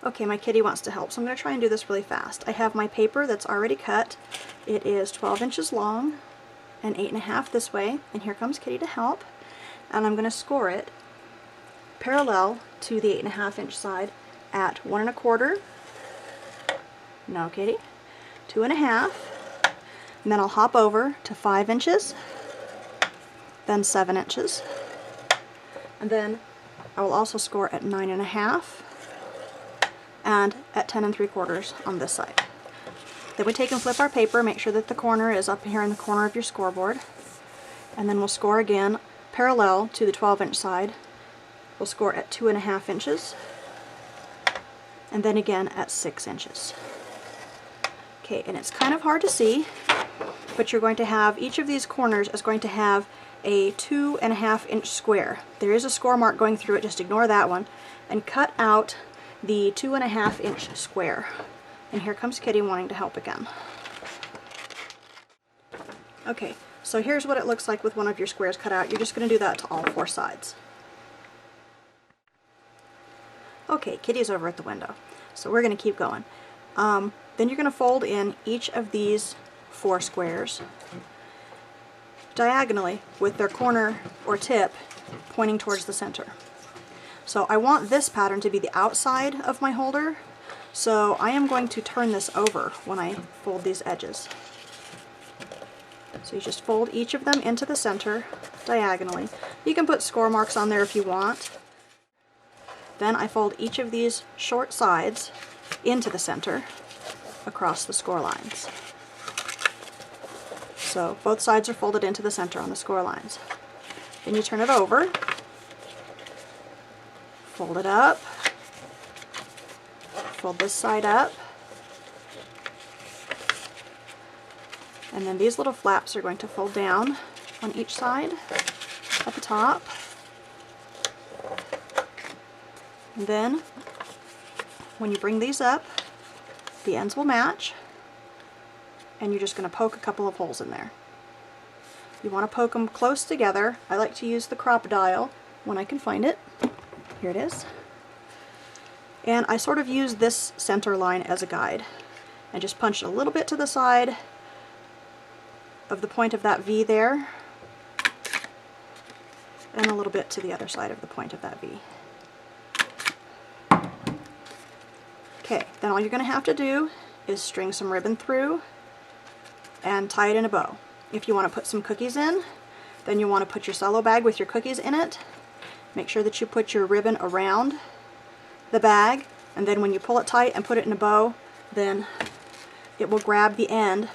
Okay, my kitty wants to help, so I'm going to try and do this really fast. I have my paper that's already cut. It is 12 inches long and 8.5 this way, and here comes Kitty to help. And I'm going to score it parallel to the 8.5 inch side at 1 1/4. No, Kitty. 2.5. And then I'll hop over to 5 inches, then 7 inches. And then I will also score at 9.5 and at 10 3/4 on this side. Then we take and flip our paper, make sure that the corner is up here in the corner of your scoreboard. And then we'll score again parallel to the 12 inch side. We'll score at 2.5 inches. And then again at 6 inches. Okay, and it's kind of hard to see, but you're going to have, each of these corners is going to have a 2.5 inch square. There is a score mark going through it, just ignore that one, and cut out the 2.5 inch square. And here comes Kitty wanting to help again. Okay, so here's what it looks like with one of your squares cut out. You're just going to do that to all 4 sides. Okay, Kitty's over at the window, so we're going to keep going. Then you're going to fold in each of these 4 squares diagonally with their corner or tip pointing towards the center. So I want this pattern to be the outside of my holder, so I am going to turn this over when I fold these edges. So you just fold each of them into the center diagonally. You can put score marks on there if you want. Then I fold each of these short sides into the center across the score lines. So both sides are folded into the center on the score lines. Then you turn it over, fold it up, fold this side up, and then these little flaps are going to fold down on each side at the top. And then when you bring these up, the ends will match, and you're just going to poke a couple of holes in there. You want to poke them close together. I like to use the crop dial when I can find it. Here it is. And I sort of use this center line as a guide and just punch a little bit to the side of the point of that V there, and a little bit to the other side of the point of that V. Okay, then all you're going to have to do is string some ribbon through and tie it in a bow. If you want to put some cookies in, then you want to put your cello bag with your cookies in it. Make sure that you put your ribbon around the bag, and then when you pull it tight and put it in a bow, then it will grab the end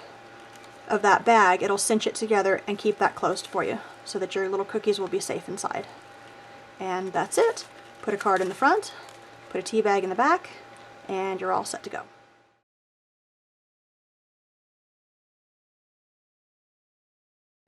of that bag. It'll cinch it together and keep that closed for you so that your little cookies will be safe inside. And that's it. Put a card in the front, put a tea bag in the back, and you're all set to go.